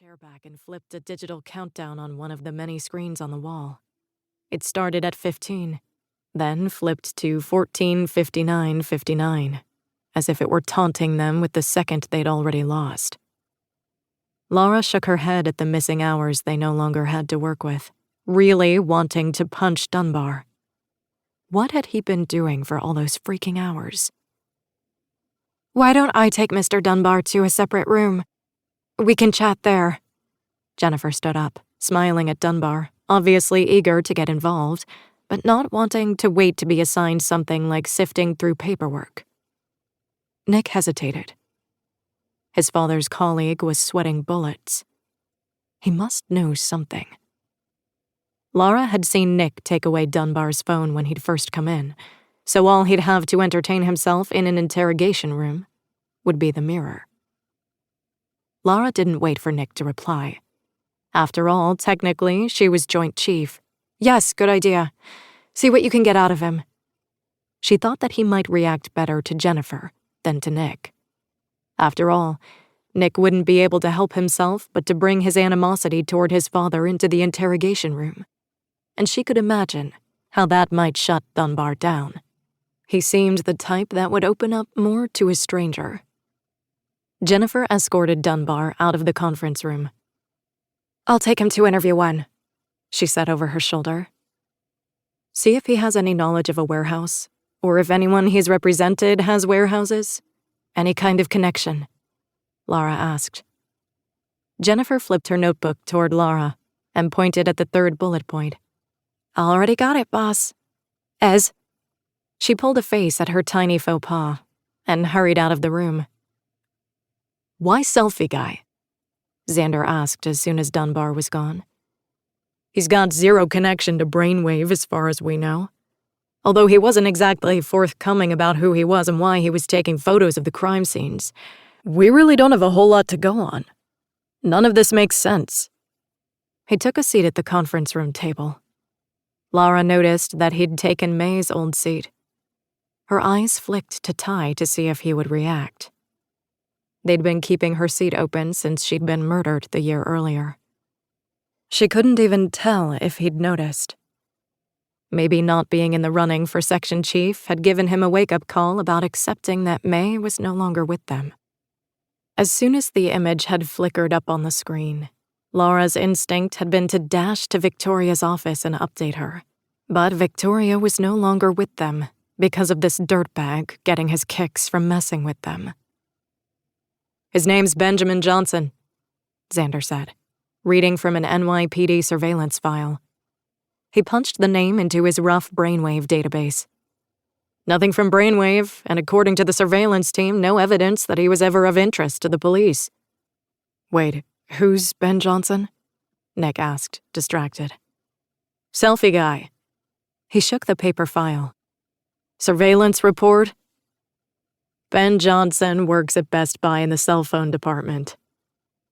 chair back and flipped a digital countdown on one of the many screens on the wall. It started at 15, then flipped to 14:59:59, as if it were taunting them with the second they'd already lost. Laura shook her head at the missing hours they no longer had to work with, really wanting to punch Dunbar. What had he been doing for all those freaking hours? "Why don't I take Mr. Dunbar to a separate room? We can chat there." Jennifer stood up, smiling at Dunbar, obviously eager to get involved, but not wanting to wait to be assigned something like sifting through paperwork. Nick hesitated. His father's colleague was sweating bullets. He must know something. Laura had seen Nick take away Dunbar's phone when he'd first come in, so all he'd have to entertain himself in an interrogation room would be the mirror. Laura didn't wait for Nick to reply. After all, technically, she was Joint Chief. Yes, good idea. See what you can get out of him. She thought that he might react better to Jennifer than to Nick. After all, Nick wouldn't be able to help himself but to bring his animosity toward his father into the interrogation room. And she could imagine how that might shut Dunbar down. He seemed the type that would open up more to a stranger. Jennifer escorted Dunbar out of the conference room. "I'll take him to interview 1, she said over her shoulder. "See if he has any knowledge of a warehouse, or if anyone he's represented has warehouses. Any kind of connection," Laura asked. Jennifer flipped her notebook toward Laura and pointed at the third bullet point. "Already got it, boss." "Ez." She pulled a face at her tiny faux pas and hurried out of the room. "Why selfie guy?" Xander asked as soon as Dunbar was gone. "He's got zero connection to Brainwave as far as we know. Although he wasn't exactly forthcoming about who he was and why he was taking photos of the crime scenes, we really don't have a whole lot to go on. None of this makes sense." He took a seat at the conference room table. Laura noticed that he'd taken May's old seat. Her eyes flicked to Ty to see if he would react. They'd been keeping her seat open since she'd been murdered the year earlier. She couldn't even tell if he'd noticed. Maybe not being in the running for section chief had given him a wake-up call about accepting that May was no longer with them. As soon as the image had flickered up on the screen, Laura's instinct had been to dash to Victoria's office and update her. But Victoria was no longer with them because of this dirtbag getting his kicks from messing with them. "His name's Benjamin Johnson," Xander said, reading from an NYPD surveillance file. He punched the name into his rough Brainwave database. "Nothing from Brainwave, and according to the surveillance team, no evidence that he was ever of interest to the police." "Wait, who's Ben Johnson?" Nick asked, distracted. "Selfie guy." He shook the paper file. "Surveillance report?" "Ben Johnson works at Best Buy in the cell phone department.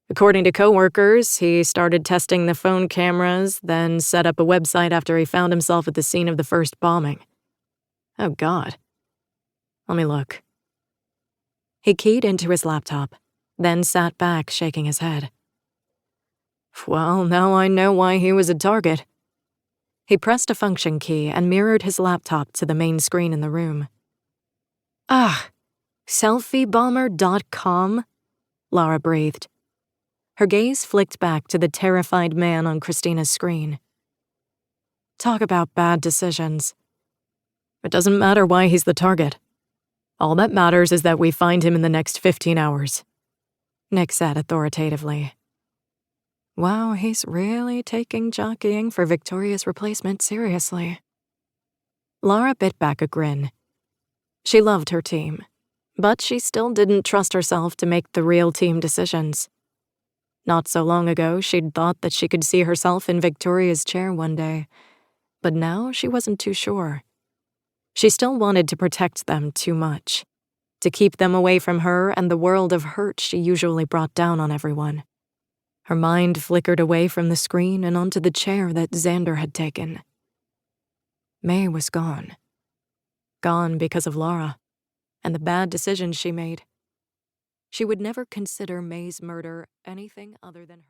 According to coworkers, he started testing the phone cameras, then set up a website after he found himself at the scene of the first bombing. Oh, God. Let me look." He keyed into his laptop, then sat back, shaking his head. "Well, now I know why he was a target." He pressed a function key and mirrored his laptop to the main screen in the room. Selfiebomber.com? Laura breathed. Her gaze flicked back to the terrified man on Christina's screen. Talk about bad decisions. It doesn't matter why he's the target. All that matters is that we find him in the next 15 hours, Nick said authoritatively. Wow, he's really taking jockeying for Victoria's replacement seriously. Laura bit back a grin. She loved her team, but she still didn't trust herself to make the real team decisions. Not so long ago, she'd thought that she could see herself in Victoria's chair one day, but now she wasn't too sure. She still wanted to protect them too much, to keep them away from her and the world of hurt she usually brought down on everyone. Her mind flickered away from the screen and onto the chair that Xander had taken. May was gone. Gone because of Laura and the bad decisions she made. She would never consider May's murder anything other than her.